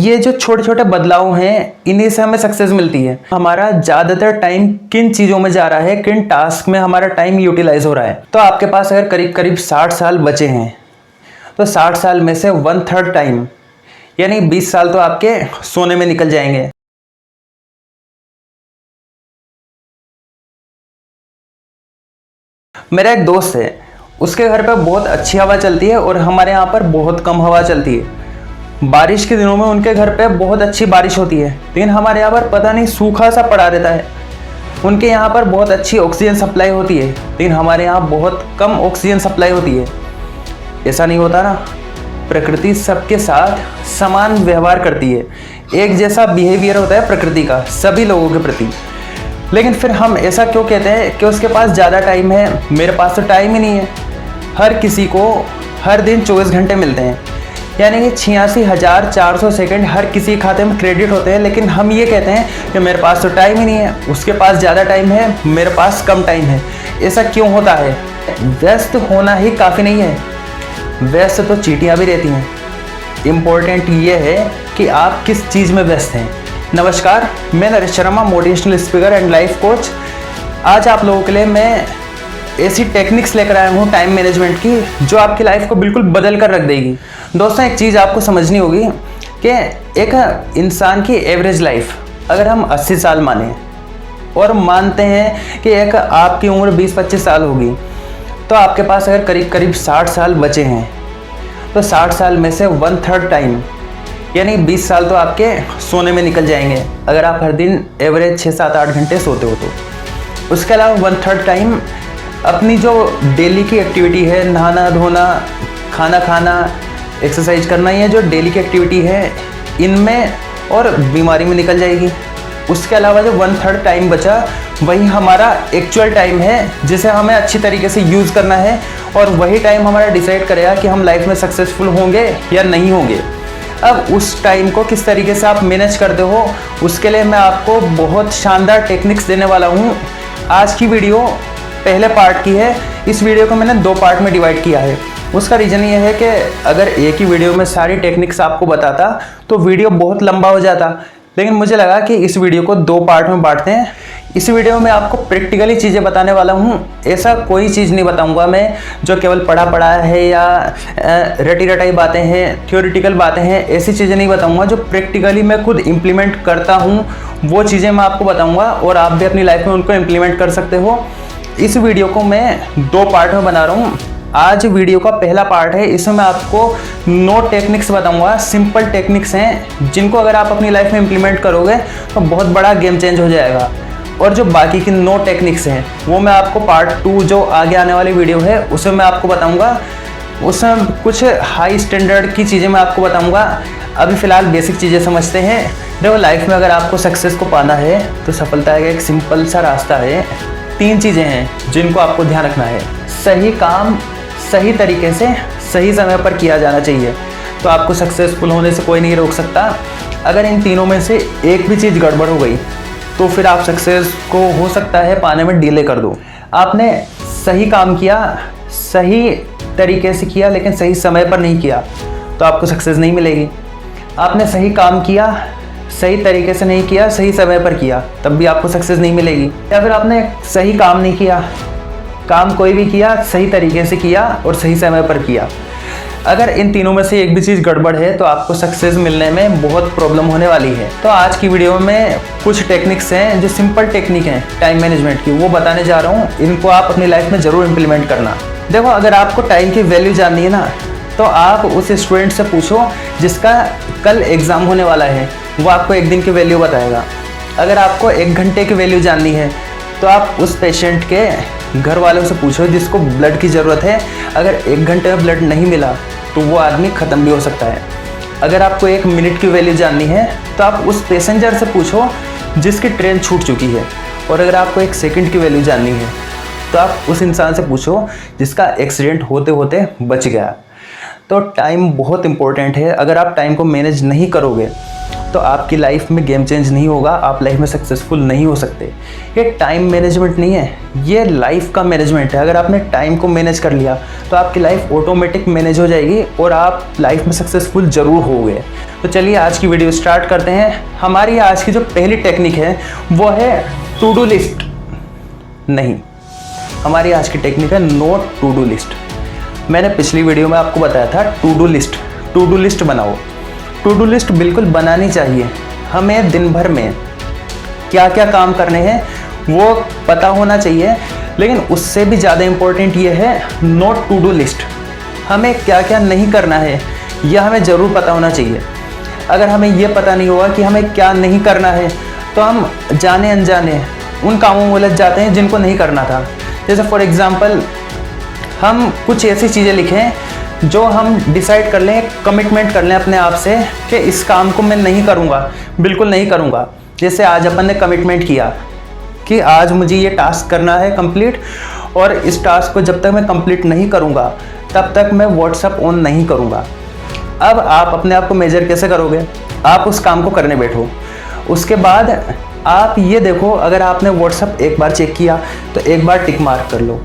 ये जो छोटे छोटे बदलाव हैं, इन्हीं से हमें सक्सेस मिलती है। हमारा ज़्यादातर टाइम किन चीज़ों में जा रहा है, किन टास्क में हमारा टाइम यूटिलाइज हो रहा है। तो आपके पास अगर करीब करीब 60 साल बचे हैं, तो 60 साल में से 1/3 टाइम यानी 20 साल तो आपके सोने में निकल जाएंगे। मेरा एक दोस्त है, उसके घर पे बहुत अच्छी हवा चलती है और हमारे यहाँ पर बहुत कम हवा चलती है। बारिश के दिनों में उनके घर पे बहुत अच्छी बारिश होती है, लेकिन हमारे यहाँ पर पता नहीं सूखा सा पड़ा रहता है। उनके यहाँ पर बहुत अच्छी ऑक्सीजन सप्लाई होती है, लेकिन हमारे यहाँ बहुत कम ऑक्सीजन सप्लाई होती है। ऐसा नहीं होता ना, प्रकृति सबके साथ समान व्यवहार करती है, एक जैसा बिहेवियर होता है प्रकृति का सभी लोगों के प्रति। लेकिन फिर हम ऐसा क्यों कहते हैं कि उसके पास ज़्यादा टाइम है, मेरे पास तो टाइम ही नहीं है। हर किसी को हर दिन 24 घंटे मिलते हैं, यानी कि 86,400 सेकंड हर किसी खाते में क्रेडिट होते हैं, लेकिन हम ये कहते हैं कि मेरे पास तो टाइम ही नहीं है, उसके पास ज़्यादा टाइम है, मेरे पास कम टाइम है। ऐसा क्यों होता है? व्यस्त होना ही काफ़ी नहीं है, व्यस्त तो चींटियाँ भी रहती हैं। इम्पोर्टेंट ये है कि आप किस चीज़ में व्यस्त हैं। नमस्कार, मैं Naresh Sharma, motivational speaker and life coach. आज आप लोगों के लिए मैं ऐसी टेक्निक्स लेकर आया हूँ टाइम मैनेजमेंट की, जो आपकी लाइफ को बिल्कुल बदल कर रख देगी। दोस्तों, एक चीज़ आपको समझनी होगी कि एक इंसान की एवरेज लाइफ अगर हम 80 साल माने और मानते हैं कि एक आपकी उम्र 20-25 साल होगी, तो आपके पास अगर करीब करीब 60 साल बचे हैं, तो 60 साल में से 1/3 टाइम यानी 20 साल तो आपके सोने में निकल जाएंगे, अगर आप हर दिन एवरेज 6-7-8 घंटे सोते हो तो। उसके अलावा 1/3 टाइम अपनी जो डेली की एक्टिविटी है, नहाना धोना, खाना खाना, एक्सरसाइज करना, ये जो डेली की एक्टिविटी है इनमें और बीमारी में निकल जाएगी। उसके अलावा जो 1/3 टाइम बचा, वही हमारा एक्चुअल टाइम है, जिसे हमें अच्छी तरीके से यूज़ करना है, और वही टाइम हमारा डिसाइड करेगा कि हम लाइफ में सक्सेसफुल होंगे या नहीं होंगे। अब उस टाइम को किस तरीके से आप मैनेज करते हो, उसके लिए मैं आपको बहुत शानदार टेक्निक्स देने वाला हूँ। आज की वीडियो पहले पार्ट की है, इस वीडियो को मैंने 2 पार्ट में डिवाइड किया है। उसका रीज़न ये है कि अगर एक ही वीडियो में सारी टेक्निक्स आपको बताता तो वीडियो बहुत लंबा हो जाता, लेकिन मुझे लगा कि इस वीडियो को 2 पार्ट में बांटते हैं। इस वीडियो में आपको प्रैक्टिकली चीज़ें बताने वाला हूँ। ऐसा कोई चीज़ नहीं बताऊँगा मैं जो केवल पढ़ा पढ़ा है या रटी रटाई बातें हैं, थ्योरेटिकल बातें हैं, ऐसी चीज़ें नहीं बताऊँगा। जो प्रैक्टिकली मैं खुद इम्प्लीमेंट करता हूँ वो चीज़ें मैं आपको बताऊँगा, और आप भी अपनी लाइफ में उनको इम्प्लीमेंट कर सकते हो। इस वीडियो को मैं 2 पार्ट में बना रहा हूँ। आज वीडियो का पहला पार्ट है, इसमें मैं आपको 9 टेक्निक्स बताऊंगा। सिंपल टेक्निक्स हैं जिनको अगर आप अपनी लाइफ में इम्प्लीमेंट करोगे तो बहुत बड़ा गेम चेंज हो जाएगा। और जो बाकी की 9 टेक्निक्स हैं वो मैं आपको पार्ट 2 जो आगे आने वाली वीडियो है उसमें मैं आपको बताऊंगा। उसमें कुछ हाई स्टैंडर्ड की चीज़ें मैं आपको बताऊँगा। अभी फ़िलहाल बेसिक चीज़ें समझते हैं। देखो, लाइफ में अगर आपको सक्सेस को पाना है तो सफलता का एक सिंपल सा रास्ता है। 3 चीज़ें हैं जिनको आपको ध्यान रखना है। सही काम सही तरीके से सही समय पर किया जाना चाहिए, तो आपको सक्सेसफुल होने से कोई नहीं रोक सकता। अगर इन तीनों में से एक भी चीज़ गड़बड़ हो गई तो फिर आप सक्सेस को हो सकता है पाने में डिले कर दो। आपने सही काम किया, सही तरीके से किया, लेकिन सही समय पर नहीं किया तो आपको सक्सेस नहीं मिलेगी। आपने सही काम किया, सही तरीके से नहीं किया, सही समय पर किया, तब भी आपको सक्सेस नहीं मिलेगी। या फिर आपने सही काम नहीं किया, काम कोई भी किया, सही तरीके से किया और सही समय पर किया, अगर इन तीनों में से एक भी चीज़ गड़बड़ है तो आपको सक्सेस मिलने में बहुत प्रॉब्लम होने वाली है। तो आज की वीडियो में कुछ टेक्निक्स हैं जो सिंपल टेक्निक हैं टाइम मैनेजमेंट की, वो बताने जा रहा हूँ। इनको आप अपनी लाइफ में ज़रूर इम्प्लीमेंट करना। देखो, अगर आपको टाइम की वैल्यू जाननी है ना, तो आप उस स्टूडेंट से पूछो जिसका कल एग्ज़ाम होने वाला है, वो आपको 1 दिन की वैल्यू बताएगा। अगर आपको 1 घंटे की वैल्यू जाननी है तो आप उस पेशेंट के घर वालों से पूछो जिसको ब्लड की ज़रूरत है। अगर 1 घंटे में ब्लड नहीं मिला तो वो आदमी ख़त्म भी हो सकता है। अगर आपको 1 मिनट की वैल्यू जाननी है तो आप उस पैसेंजर से पूछो जिसकी ट्रेन छूट चुकी है। और अगर आपको 1 सेकंड की वैल्यू जाननी है तो आप उस इंसान से पूछो जिसका एक्सीडेंट होते होते बच गया। तो टाइम बहुत इंपॉर्टेंट है। अगर आप टाइम को मैनेज नहीं करोगे तो आपकी लाइफ में गेम चेंज नहीं होगा, आप लाइफ में सक्सेसफुल नहीं हो सकते। ये टाइम मैनेजमेंट नहीं है, ये लाइफ का मैनेजमेंट है। अगर आपने टाइम को मैनेज कर लिया तो आपकी लाइफ ऑटोमेटिक मैनेज हो जाएगी और आप लाइफ में सक्सेसफुल ज़रूर होगे। तो चलिए आज की वीडियो स्टार्ट करते हैं। हमारी आज की जो पहली टेक्निक है वो है टू डू लिस्ट। नहीं, हमारी आज की टेक्निक है नोट टू डू लिस्ट। मैंने पिछली वीडियो में आपको बताया था टू डू लिस्ट बनाओ। टू डू लिस्ट बिल्कुल बनानी चाहिए। हमें दिन भर में क्या क्या काम करने हैं वो पता होना चाहिए, लेकिन उससे भी ज़्यादा इम्पोर्टेंट ये है नोट टू डू लिस्ट। हमें क्या क्या नहीं करना है यह हमें ज़रूर पता होना चाहिए। अगर हमें यह पता नहीं होगा कि हमें क्या नहीं करना है तो हम जाने अनजाने उन कामों में उलझ जाते हैं जिनको नहीं करना था। जैसे फॉर एग्ज़ाम्पल हम कुछ ऐसी चीज़ें लिखें जो हम डिसाइड कर लें, कमिटमेंट कर लें अपने आप से कि इस काम को मैं नहीं करूँगा, बिल्कुल नहीं करूँगा। जैसे आज अपन ने कमिटमेंट किया कि आज मुझे ये टास्क करना है कंप्लीट, और इस टास्क को जब तक मैं कंप्लीट नहीं करूँगा तब तक मैं व्हाट्सएप ऑन नहीं करूँगा। अब आप अपने आप को मेजर कैसे करोगे? आप उस काम को करने बैठो, उसके बाद आप ये देखो, अगर आपने व्हाट्सएप एक बार चेक किया तो एक बार टिक मार्क कर लो।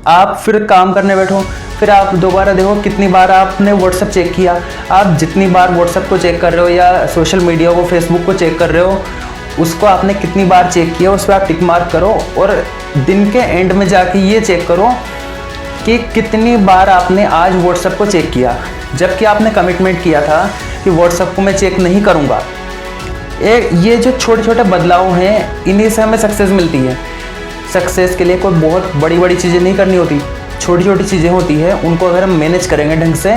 आप फिर काम करने बैठो, फिर आप दोबारा देखो कितनी बार आपने व्हाट्सएप चेक किया। आप जितनी बार व्हाट्सएप को चेक कर रहे हो या सोशल मीडिया को, फेसबुक को चेक कर रहे हो, उसको आपने कितनी बार चेक किया उस पर आप टिक मार्क करो। और दिन के एंड में जाके ये चेक करो कि कितनी बार आपने आज व्हाट्सएप को चेक किया, जबकि आपने कमिटमेंट किया था कि व्हाट्सएप को मैं चेक नहीं करूँगा। ये जो छोटे छोटे बदलाव हैं इन्हीं से हमें सक्सेस मिलती है। सक्सेस के लिए कोई बहुत बड़ी बड़ी चीज़ें नहीं करनी होती, छोटी छोटी चीज़ें होती है, उनको अगर हम मैनेज करेंगे ढंग से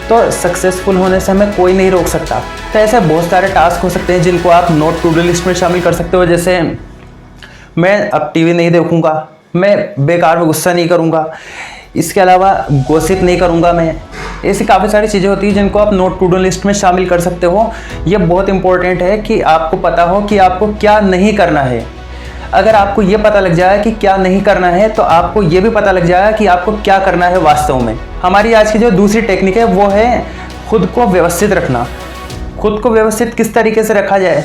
तो सक्सेसफुल होने से हमें कोई नहीं रोक सकता। तो ऐसे बहुत सारे टास्क हो सकते हैं जिनको आप नोट टू डू लिस्ट में शामिल कर सकते हो। जैसे मैं अब टीवी नहीं देखूंगा, मैं बेकार में गुस्सा नहीं करूंगा, इसके अलावा गॉसिप नहीं करूंगा मैं। ऐसी काफ़ी सारी चीज़ें होती हैं जिनको आप नोट टू डू लिस्ट में शामिल कर सकते हो। ये बहुत इंपॉर्टेंट है कि आपको पता हो कि आपको क्या नहीं करना है। अगर आपको ये पता लग जाए कि क्या नहीं करना है तो आपको ये भी पता लग जाएगा कि आपको क्या करना है वास्तव में। हमारी आज की जो दूसरी टेक्निक है वो है खुद को व्यवस्थित रखना। खुद को व्यवस्थित किस तरीके से रखा जाए,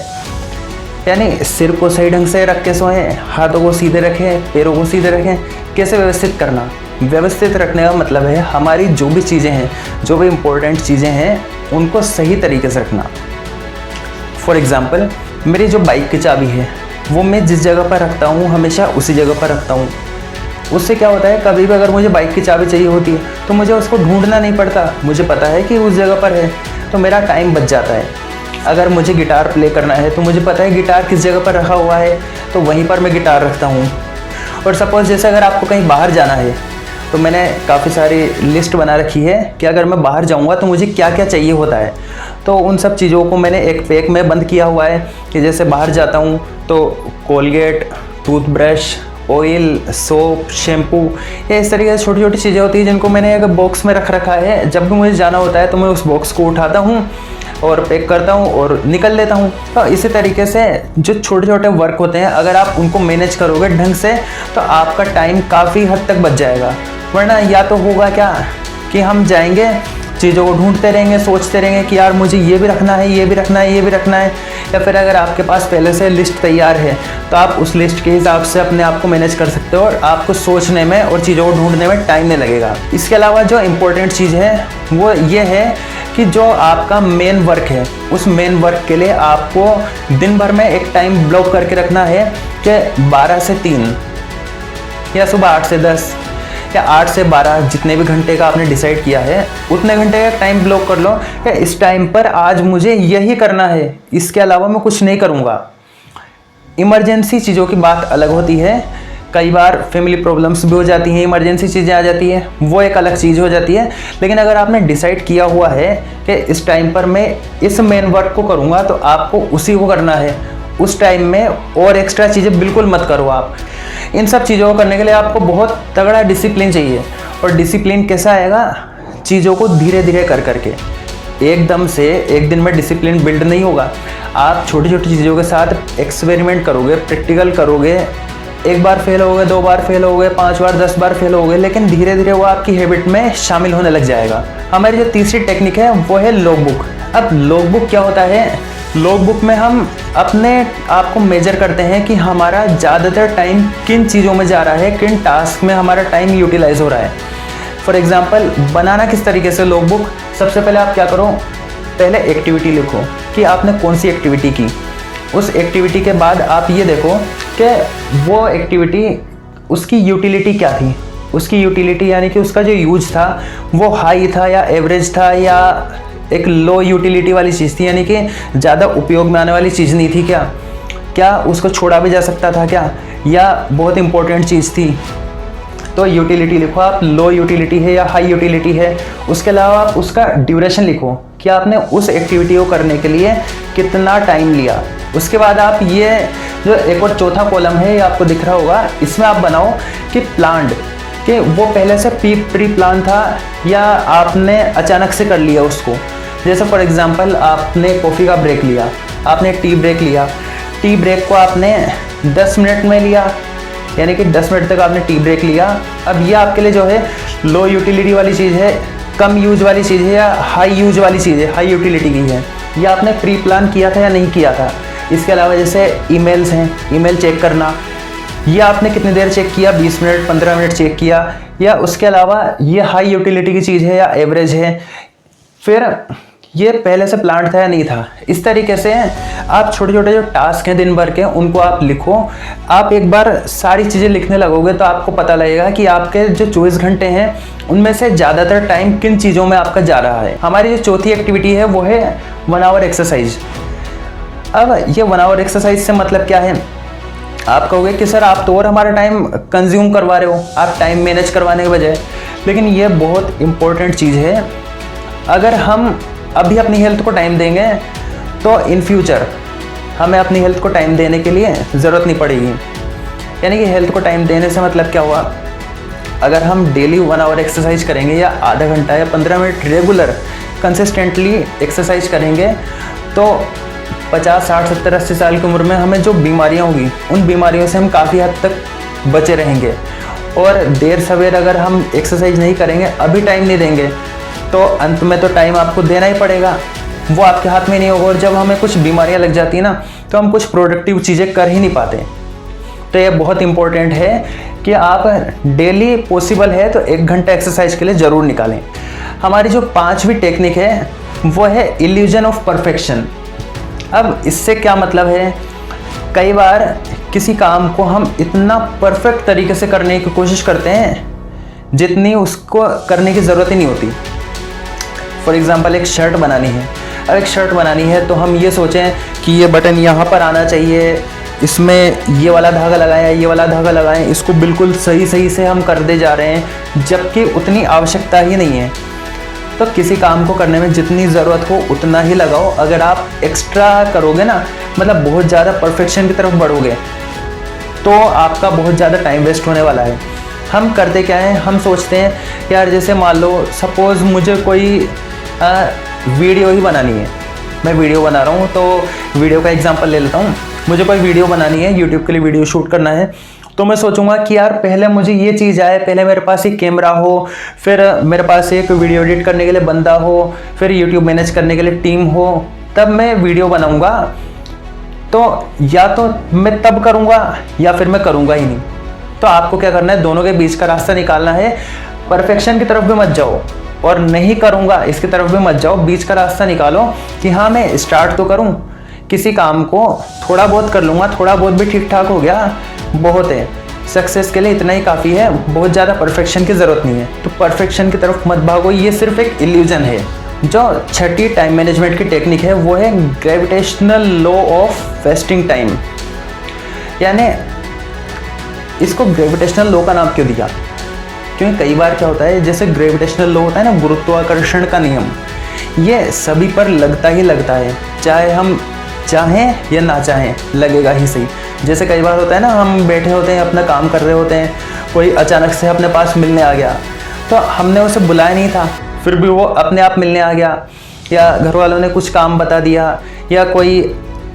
यानी सिर को सही ढंग से रख के सोएं, हाथों को सीधे रखें, पैरों को सीधे रखें। कैसे व्यवस्थित करना? व्यवस्थित रखने का मतलब है हमारी जो भी चीज़ें हैं, जो भी इम्पोर्टेंट चीज़ें हैं, उनको सही तरीके से रखना। फॉर एग्ज़ाम्पल मेरी जो बाइक की चाबी है वो मैं जिस जगह पर रखता हूँ हमेशा उसी जगह पर रखता हूँ। उससे क्या होता है, कभी भी अगर मुझे बाइक की चाबी चाहिए होती है तो मुझे उसको ढूंढना नहीं पड़ता, मुझे पता है कि उस जगह पर है, तो मेरा टाइम बच जाता है। अगर मुझे गिटार प्ले करना है तो मुझे पता है गिटार किस जगह पर रखा हुआ है, तो वहीं पर मैं गिटार रखता हूँ। और सपोज़ जैसे अगर आपको कहीं बाहर जाना है तो मैंने काफ़ी सारी लिस्ट बना रखी है कि अगर मैं बाहर जाऊंगा तो मुझे क्या क्या चाहिए होता है। तो उन सब चीज़ों को मैंने एक पैक में बंद किया हुआ है कि जैसे बाहर जाता हूँ तो Colgate, toothbrush, oil, soap, shampoo, ये इस तरीके से छोटी छोटी चीज़ें होती हैं जिनको मैंने एक बॉक्स में रख रखा है। जब भी मुझे जाना होता है तो मैं उस बॉक्स को उठाता हूँ और पैक करता हूँ और निकल लेता हूँ। तो इसी तरीके से जो छोटे छोटे वर्क होते हैं अगर आप उनको मैनेज करोगे ढंग से तो आपका टाइम काफ़ी हद तक बच जाएगा। वरना या तो होगा क्या कि हम जाएंगे, चीज़ों को ढूंढते रहेंगे, सोचते रहेंगे कि यार मुझे ये भी रखना है, ये भी रखना है, ये भी रखना है। या फिर अगर आपके पास पहले से लिस्ट तैयार है तो आप उस लिस्ट के हिसाब से अपने आप को मैनेज कर सकते हो और आपको सोचने में और चीज़ों को ढूंढने में टाइम नहीं लगेगा। इसके अलावा जो इम्पोर्टेंट चीज़ है वो ये है कि जो आपका मेन वर्क है उस मेन वर्क के लिए आपको दिन भर में एक टाइम ब्लॉक करके रखना है कि 12 से 3 या सुबह 8 से 10 या 8 से 12 जितने भी घंटे का आपने डिसाइड किया है उतने घंटे का टाइम ब्लॉक कर लो कि इस टाइम पर आज मुझे यही करना है, इसके अलावा मैं कुछ नहीं करूँगा। इमरजेंसी चीज़ों की बात अलग होती है, कई बार फैमिली प्रॉब्लम्स भी हो जाती हैं, इमरजेंसी चीज़ें आ जाती हैं, वो एक अलग चीज़ हो जाती है। लेकिन अगर आपने डिसाइड किया हुआ है कि इस टाइम पर मैं इस मेन वर्क को करूँगा तो आपको उसी को करना है उस टाइम में, और एक्स्ट्रा चीज़ें बिल्कुल मत करो आप। इन सब चीज़ों को करने के लिए आपको बहुत तगड़ा डिसिप्लिन चाहिए। और डिसिप्लिन कैसा आएगा? चीज़ों को धीरे धीरे कर करके, एकदम से एक दिन में डिसिप्लिन बिल्ड नहीं होगा। आप छोटी छोटी चीज़ों के साथ एक्सपेरिमेंट करोगे, प्रैक्टिकल करोगे, एक बार फेल होगे, 2 बार फेल होगे, 5 बार 10 बार फेल होगे, लेकिन धीरे धीरे वो आपकी हैबिट में शामिल होने लग जाएगा। हमारी जो तीसरी टेक्निक है वो है लॉग बुक। अब लॉग बुक क्या होता है? लॉग बुक में हम अपने आप को मेजर करते हैं कि हमारा ज़्यादातर टाइम किन चीज़ों में जा रहा है, किन टास्क में हमारा टाइम यूटिलाइज हो रहा है। फॉर एग्जांपल बनाना किस तरीके से लॉग बुक, सबसे पहले आप क्या करो, पहले एक्टिविटी लिखो कि आपने कौन सी एक्टिविटी की। उस एक्टिविटी के बाद आप ये देखो कि वो एक्टिविटी उसकी यूटिलिटी क्या थी। उसकी यूटिलिटी यानी कि उसका जो यूज था वो हाई था या एवरेज था या एक लो यूटिलिटी वाली चीज़ थी, यानी कि ज़्यादा उपयोग में आने वाली चीज़ नहीं थी क्या उसको छोड़ा भी जा सकता था क्या, या बहुत इंपॉर्टेंट चीज़ थी। तो यूटिलिटी लिखो आप, लो यूटिलिटी है या हाई यूटिलिटी है। उसके अलावा आप उसका ड्यूरेशन लिखो कि आपने उस एक्टिविटी को करने के लिए कितना टाइम लिया। उसके बाद आप ये जो एक और चौथा कॉलम है ये आपको दिख रहा होगा, इसमें आप बनाओ कि प्लान्ड, कि वो पहले से प्री प्लान था या आपने अचानक से कर लिया उसको। जैसे फॉर एग्जांपल आपने कॉफ़ी का ब्रेक लिया, आपने टी ब्रेक लिया, टी ब्रेक को आपने 10 मिनट में लिया, यानी कि 10 मिनट तक आपने टी ब्रेक लिया। अब ये आपके लिए जो है लो यूटिलिटी वाली चीज़ है, कम यूज वाली चीज़ है या हाई यूज वाली चीज़ है, हाई यूटिलिटी की है। ये आपने प्री प्लान किया था या नहीं किया था। इसके अलावा जैसे ईमेल्स हैं, ईमेल चेक करना, ये आपने कितनी देर चेक किया, 20 मिनट 15 मिनट चेक किया, या उसके अलावा ये हाई यूटिलिटी की चीज़ है या एवरेज है, फिर ये पहले से प्लान था या नहीं था। इस तरीके से आप छोटे छोटे जो टास्क हैं दिन भर के उनको आप लिखो। आप एक बार सारी चीज़ें लिखने लगोगे तो आपको पता लगेगा कि आपके जो 24 घंटे हैं उनमें से ज़्यादातर टाइम किन चीज़ों में आपका जा रहा है। हमारी जो चौथी एक्टिविटी है वो है 1 आवर एक्सरसाइज। अब ये 1 आवर एक्सरसाइज से मतलब क्या है, आप कहोगे कि सर आप तो और हमारा टाइम कंज्यूम करवा रहे हो, आप टाइम मैनेज करवाने के बजाय। लेकिन ये बहुत इम्पोर्टेंट चीज़ है। अगर हम अभी अपनी हेल्थ को टाइम देंगे तो इन फ्यूचर हमें अपनी हेल्थ को टाइम देने के लिए ज़रूरत नहीं पड़ेगी। यानी कि हेल्थ को टाइम देने से मतलब क्या हुआ, अगर हम डेली 1 आवर एक्सरसाइज करेंगे या आधा घंटा या 15 मिनट रेगुलर कंसिस्टेंटली एक्सरसाइज करेंगे तो 50, 60, 70, 80 साल की उम्र में हमें जो बीमारियां होगी उन बीमारियों से हम काफ़ी हद तक बचे रहेंगे। और देर सवेर अगर हम एक्सरसाइज नहीं करेंगे, अभी टाइम नहीं देंगे, तो अंत में तो टाइम आपको देना ही पड़ेगा, वो आपके हाथ में नहीं होगा। और जब हमें कुछ बीमारियां लग जाती है ना तो हम कुछ प्रोडक्टिव चीज़ें कर ही नहीं पाते। तो ये बहुत इंपॉर्टेंट है कि आप डेली पॉसिबल है तो 1 घंटा एक्सरसाइज के लिए ज़रूर निकालें। हमारी जो 5वीं टेक्निक है वो है इल्यूजन ऑफ परफेक्शन। अब इससे क्या मतलब है, कई बार किसी काम को हम इतना परफेक्ट तरीके से करने की कोशिश करते हैं जितनी उसको करने की ज़रूरत ही नहीं होती। फॉर एग्ज़ाम्पल एक शर्ट बनानी है, अब एक शर्ट बनानी है तो हम ये सोचें कि ये बटन यहाँ पर आना चाहिए, इसमें ये वाला धागा लगाएं, ये वाला धागा लगाएं, इसको बिल्कुल सही से हम कर दे जा रहे हैं, जबकि उतनी आवश्यकता ही नहीं है। तो किसी काम को करने में जितनी ज़रूरत हो उतना ही लगाओ। अगर आप एक्स्ट्रा करोगे ना, मतलब बहुत ज़्यादा परफेक्शन की तरफ बढ़ोगे, तो आपका बहुत ज़्यादा टाइम वेस्ट होने वाला है। हम करते क्या है, हम सोचते हैं यार जैसे मान लो सपोज़ मुझे कोई वीडियो ही बनानी है, मैं वीडियो बना रहा हूँ, तो वीडियो का एग्जांपल ले लेता हूँ। मुझे कोई वीडियो बनानी है, यूट्यूब के लिए वीडियो शूट करना है, तो मैं सोचूंगा कि यार पहले मुझे ये चीज़ आए, पहले मेरे पास एक कैमरा हो, फिर मेरे पास एक वीडियो एडिट करने के लिए बंदा हो, फिर यूट्यूब मैनेज करने के लिए टीम हो, तब मैं वीडियो बनाऊंगा। तो या तो मैं तब करूंगा या फिर मैं करूंगा ही नहीं। तो आपको क्या करना है, दोनों के बीच का रास्ता निकालना है। परफेक्शन की तरफ भी मत जाओ और नहीं करूंगा इसकी तरफ भी मत जाओ, बीच का रास्ता निकालो कि हाँ मैं स्टार्ट तो करूं, किसी काम को थोड़ा बहुत कर लूँगा, थोड़ा बहुत भी ठीक ठाक हो गया बहुत है, सक्सेस के लिए इतना ही काफ़ी है, बहुत ज़्यादा परफेक्शन की ज़रूरत नहीं है। तो परफेक्शन की तरफ मत भागो, ये सिर्फ एक इल्यूजन है। जो 6ठी टाइम मैनेजमेंट की टेक्निक है वो है gravitational law of wasting time. यानी इसको ग्रेविटेशनल लॉ का नाम क्यों दिया, क्योंकि कई बार क्या होता है, जैसे ग्रेविटेशनल लॉ होता है ना, गुरुत्वाकर्षण का नियम, ये सभी पर लगता ही लगता है, चाहे हम चाहें या ना चाहें लगेगा ही सही। जैसे कई बार होता है ना, हम बैठे होते हैं अपना काम कर रहे होते हैं, कोई अचानक से अपने पास मिलने आ गया, तो हमने उसे बुलाया नहीं था फिर भी वो अपने आप मिलने आ गया, या घर वालों ने कुछ काम बता दिया, या कोई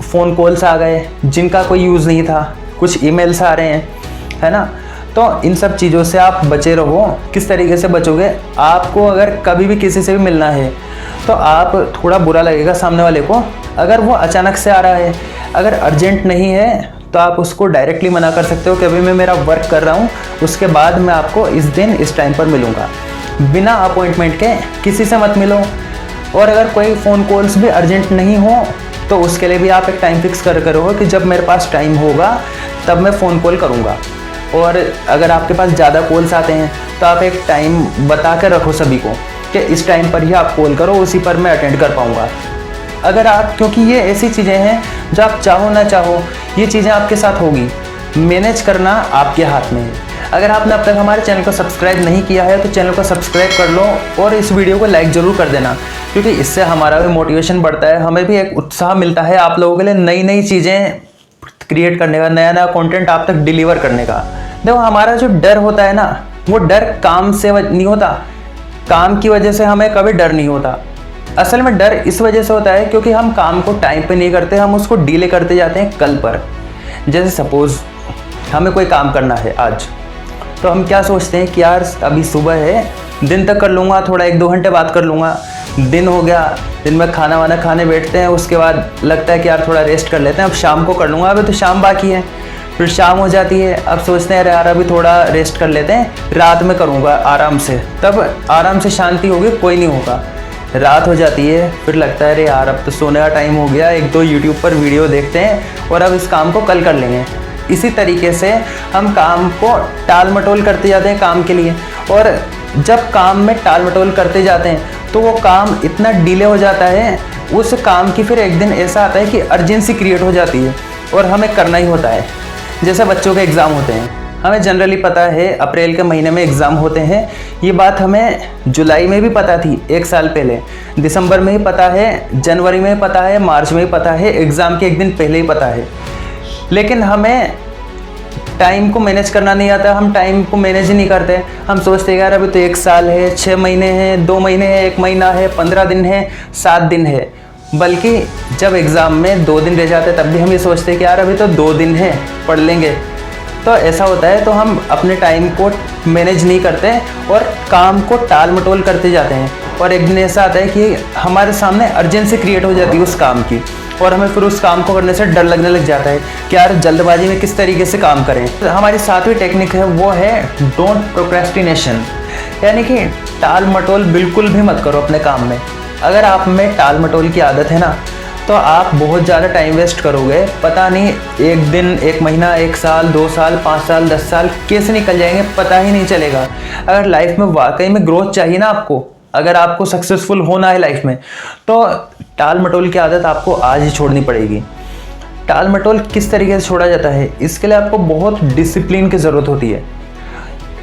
फ़ोन कॉल्स आ गए जिनका कोई यूज़ नहीं था, कुछ ईमेल्स आ रहे हैं, है ना। तो इन सब चीज़ों से आप बचे रहो। किस तरीके से बचोगे, आपको अगर कभी भी किसी से भी मिलना है तो आप थोड़ा बुरा लगेगा सामने वाले को। अगर वो अचानक से आ रहा है, अगर अर्जेंट नहीं है तो आप उसको डायरेक्टली मना कर सकते हो कि अभी मैं मेरा वर्क कर रहा हूँ, उसके बाद मैं आपको इस दिन इस टाइम पर मिलूँगा। बिना अपॉइंटमेंट के किसी से मत मिलो। और अगर कोई फ़ोन कॉल्स भी अर्जेंट नहीं हो तो उसके लिए भी आप एक टाइम फिक्स कर करो कि जब मेरे पास टाइम होगा तब मैं फ़ोन कॉल करूँगा। और अगर आपके पास ज़्यादा कॉल्स आते हैं तो आप एक टाइम बता कर रखो सभी को कि इस टाइम पर ही आप कॉल करो, उसी पर मैं अटेंड कर पाऊँगा। अगर आप, क्योंकि ये ऐसी चीज़ें हैं जो आप चाहो ना चाहो ये चीज़ें आपके साथ होगी, मैनेज करना आपके हाथ में है। अगर आपने अब तक हमारे चैनल को सब्सक्राइब नहीं किया है तो चैनल को सब्सक्राइब कर लो और इस वीडियो को लाइक ज़रूर कर देना, क्योंकि इससे हमारा भी मोटिवेशन बढ़ता है, हमें भी एक उत्साह मिलता है आप लोगों के लिए नई नई चीज़ें क्रिएट करने का, नया नया कंटेंट आप तक डिलीवर करने का। देखो हमारा जो डर होता है ना, वो डर काम से नहीं होता, काम की वजह से हमें कभी डर नहीं होता। असल में डर इस वजह से होता है क्योंकि हम काम को टाइम पे नहीं करते, हम उसको डिले करते जाते हैं कल पर। जैसे सपोज़ हमें कोई काम करना है आज, तो हम क्या सोचते हैं कि यार अभी सुबह है, दिन तक कर लूँगा, थोड़ा 1-2 घंटे बात कर लूँगा। दिन हो गया, दिन में खाना वाना खाने बैठते हैं, उसके बाद लगता है कि यार थोड़ा रेस्ट कर लेते हैं, अब शाम को कर लूँगा, अभी तो शाम बाकी है। फिर शाम हो जाती है, अब सोचते हैं यार अभी थोड़ा रेस्ट कर लेते हैं, रात में करूँगा आराम से, तब आराम से शांति होगी, कोई नहीं होगा। रात हो जाती है, फिर लगता है अरे यार अब तो सोने का टाइम हो गया, 1-2 यूट्यूब पर वीडियो देखते हैं और अब इस काम को कल कर लेंगे। इसी तरीके से हम काम को टाल मटोल करते जाते हैं काम के लिए, और जब काम में टाल मटोल करते जाते हैं तो वो काम इतना डिले हो जाता है, उस काम की फिर एक दिन ऐसा आता है कि अर्जेंसी क्रिएट हो जाती है और हमें करना ही होता है। जैसे बच्चों के एग्ज़ाम होते हैं, हमें जनरली पता है अप्रैल के महीने में एग्ज़ाम होते हैं, ये बात हमें जुलाई में भी पता थी 1 साल पहले, दिसंबर में ही पता है, जनवरी में पता है, मार्च में ही पता है, एग्ज़ाम के एक दिन पहले ही पता है। लेकिन हमें टाइम को मैनेज करना नहीं आता, हम टाइम को मैनेज ही नहीं करते। हम सोचते हैं यार अभी तो 1 साल है, 6 महीने हैं, 2 महीने हैं, 1 महीना है, 15 दिन है, 7 दिन है। बल्कि जब एग्ज़ाम में 2 दिन रह जाते तब भी हम ये सोचते हैं कि यार अभी तो 2 दिन है, पढ़ लेंगे। तो ऐसा होता है, तो हम अपने टाइम को मैनेज नहीं करते और काम को टाल मटोल करते जाते हैं, और एक दिन ऐसा आता है कि हमारे सामने अर्जेंसी क्रिएट हो जाती है उस काम की, और हमें फिर उस काम को करने से डर लगने लग जाता है कि यार जल्दबाजी में किस तरीके से काम करें। तो हमारी 7वीं टेक्निक है, वो है डोंट प्रोक्रेस्टिनेशन, यानी कि टाल मटोल बिल्कुल भी मत करो अपने काम में। अगर आप में टाल मटोल की आदत है ना, तो आप बहुत ज़्यादा टाइम वेस्ट करोगे, पता नहीं 1 दिन, 1 महीना, 1 साल, 2 साल, 5 साल, 10 साल कैसे निकल जाएंगे पता ही नहीं चलेगा। अगर लाइफ में वाकई में ग्रोथ चाहिए ना आपको, अगर आपको सक्सेसफुल होना है लाइफ में, तो टाल मटोल की आदत आपको आज ही छोड़नी पड़ेगी। टाल मटोल किस तरीके से छोड़ा जाता है, इसके लिए आपको बहुत डिसिप्लिन की ज़रूरत होती है।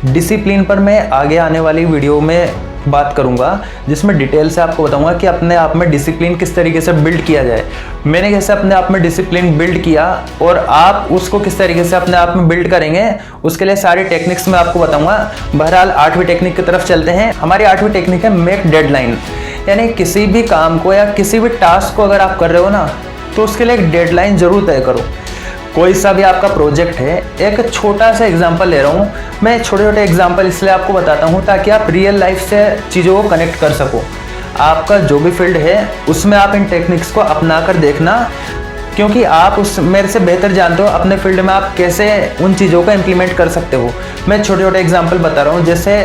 डिसिप्लिन पर मैं आगे आने वाली वीडियो में बात करूंगा, जिसमें डिटेल से आपको बताऊंगा कि अपने आप में डिसिप्लिन किस तरीके से बिल्ड किया जाए, मैंने कैसे अपने आप में डिसिप्लिन बिल्ड किया और आप उसको किस तरीके से अपने आप में बिल्ड करेंगे, उसके लिए सारी टेक्निक्स मैं आपको बताऊंगा। बहरहाल 8वीं टेक्निक की तरफ चलते हैं। हमारी 8वीं टेक्निक है मेक डेडलाइन, यानी किसी भी काम को या किसी भी टास्क को अगर आप कर रहे हो ना, तो उसके लिए एक डेडलाइन जरूर तय करो। कोई सा भी आपका प्रोजेक्ट है, एक छोटा सा एग्जांपल ले रहा हूँ मैं, छोटे छोटे एग्जांपल इसलिए आपको बताता हूँ ताकि आप रियल लाइफ से चीज़ों को कनेक्ट कर सको। आपका जो भी फील्ड है उसमें आप इन टेक्निक्स को अपना कर देखना, क्योंकि आप उस मेरे से बेहतर जानते हो अपने फील्ड में आप कैसे उन चीज़ों को इम्प्लीमेंट कर सकते हो। मैं छोटे छोटे एग्जाम्पल बता रहा हूँ। जैसे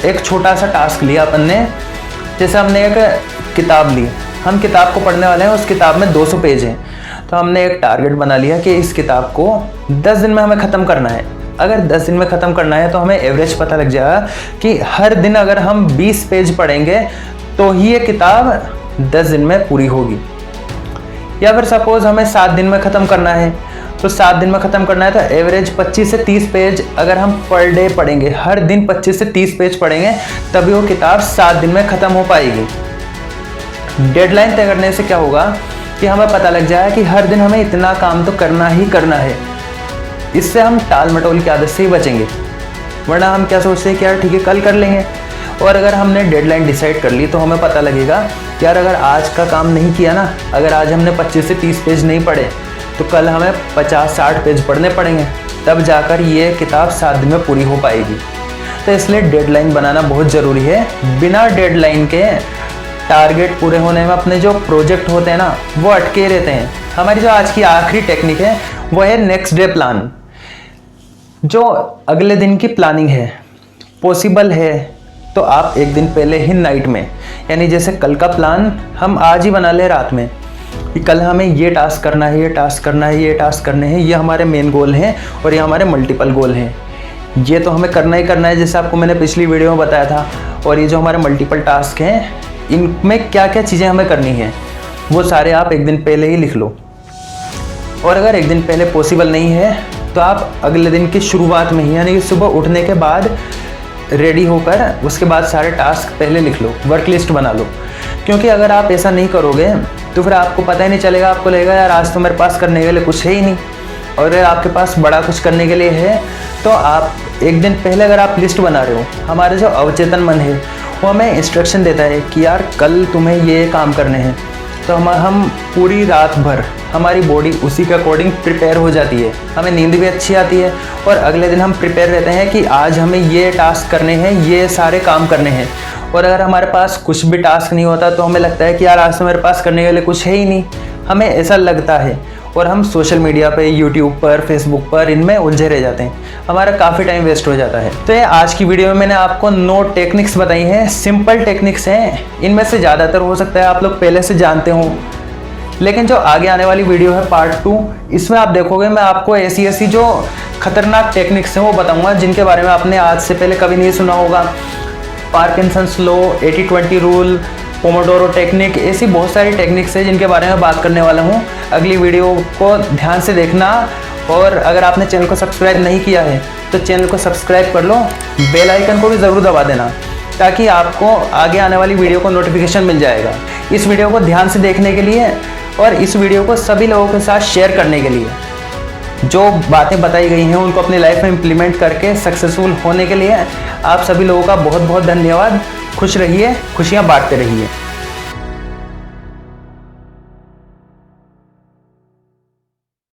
एक छोटा सा टास्क लिया अपन ने, जैसे हमने एक किताब ली, हम किताब को पढ़ने वाले हैं, उस किताब में 200 पेज हैं, तो हमने एक टारगेट बना लिया कि इस किताब को 10 दिन में हमें ख़त्म करना है। अगर 10 दिन में ख़त्म करना है तो हमें एवरेज पता लग जाएगा कि हर दिन अगर हम 20 पेज पढ़ेंगे तो ही ये किताब 10 दिन में पूरी होगी। या फिर सपोज़ हमें 7 दिन में ख़त्म करना है, तो 7 दिन में ख़त्म करना है तो एवरेज 25 से 30 पेज अगर हम पर डे पढ़ेंगे, हर दिन 25 से 30 पेज पढ़ेंगे, तभी वो किताब 7 दिन में ख़त्म हो पाएगी। डेडलाइन तय करने से क्या होगा कि हमें पता लग जाए कि हर दिन हमें इतना काम तो करना ही करना है। इससे हम टाल मटोल की आदत से ही बचेंगे, वरना हम क्या सोचते हैं कि यार ठीक है कल कर लेंगे। और अगर हमने डेडलाइन डिसाइड कर ली तो हमें पता लगेगा कि यार अगर आज का काम नहीं किया ना, अगर आज हमने 25 से 30 पेज नहीं पढ़े तो कल हमें 50-60 पेज पढ़ने पड़ेंगे, तब जाकर ये किताब 7 दिन में पूरी हो पाएगी। तो इसलिए डेडलाइन बनाना बहुत ज़रूरी है। बिना डेडलाइन के टारगेट पूरे होने में, अपने जो प्रोजेक्ट होते हैं ना वो अटके रहते हैं। हमारी जो आज की आखिरी टेक्निक है वो है नेक्स्ट डे प्लान। जो अगले दिन की प्लानिंग है, पॉसिबल है तो आप एक दिन पहले ही नाइट में, यानी जैसे कल का प्लान हम आज ही बना ले रात में कि कल हमें ये टास्क करना है, ये टास्क करना है, ये टास्क करने हैं, ये हमारे मेन गोल हैं और ये हमारे मल्टीपल गोल हैं, ये तो हमें करना ही करना है जैसे आपको मैंने पिछली वीडियो में बताया था। और ये जो हमारे मल्टीपल टास्क हैं इनमें क्या क्या चीज़ें हमें करनी है वो सारे आप एक दिन पहले ही लिख लो। और अगर एक दिन पहले पॉसिबल नहीं है तो आप अगले दिन की शुरुआत में ही, यानी कि सुबह उठने के बाद रेडी होकर उसके बाद सारे टास्क पहले लिख लो, वर्क लिस्ट बना लो। क्योंकि अगर आप ऐसा नहीं करोगे तो फिर आपको पता ही नहीं चलेगा, आपको लगेगा यार आज तो मेरे पास करने के लिए कुछ है ही नहीं। और अगर आपके पास बड़ा कुछ करने के लिए है तो आप एक दिन पहले अगर आप लिस्ट बना रहे हो, हमारा जो अवचेतन मन है वो हमें इंस्ट्रक्शन देता है कि यार कल तुम्हें ये काम करने हैं, तो हम पूरी रात भर हमारी बॉडी उसी के अकॉर्डिंग प्रिपेयर हो जाती है, हमें नींद भी अच्छी आती है और अगले दिन हम प्रिपेयर रहते हैं कि आज हमें ये टास्क करने हैं, ये सारे काम करने हैं। और अगर हमारे पास कुछ भी टास्क नहीं होता तो हमें लगता है कि यार आज तो मेरे पास करने के लिए कुछ है ही नहीं, हमें ऐसा लगता है और हम सोशल मीडिया पे, यूट्यूब पर, फेसबुक पर इनमें उलझे रह जाते हैं, हमारा काफ़ी टाइम वेस्ट हो जाता है। तो ये आज की वीडियो में मैंने आपको 9 टेक्निक्स बताई हैं, सिंपल टेक्निक्स हैं। इनमें से ज़्यादातर हो सकता है आप लोग पहले से जानते हो, लेकिन जो आगे आने वाली वीडियो है पार्ट 2, इसमें आप देखोगे मैं आपको ऐसी ऐसी जो खतरनाक टेक्निक्स हैं वो बताऊँगा जिनके बारे में आपने आज से पहले कभी नहीं सुना होगा। Parkinson's law, 80-20 rule, Pomodoro technique, ऐसी बहुत सारी टेक्निक्स है जिनके बारे में बात करने वाला हूँ। अगली वीडियो को ध्यान से देखना और अगर आपने चैनल को सब्सक्राइब नहीं किया है तो चैनल को सब्सक्राइब कर लो, बेल आइकन को भी ज़रूर दबा देना ताकि आपको आगे आने वाली वीडियो को नोटिफिकेशन मिल जाएगा। इस वीडियो को ध्यान से देखने के लिए और इस वीडियो को सभी लोगों के साथ शेयर करने के लिए, जो बातें बताई गई हैं उनको अपनी लाइफ में इम्प्लीमेंट करके सक्सेसफुल होने के लिए आप सभी लोगों का बहुत बहुत धन्यवाद। खुश रहिए, खुशियाँ बांटते रहिए।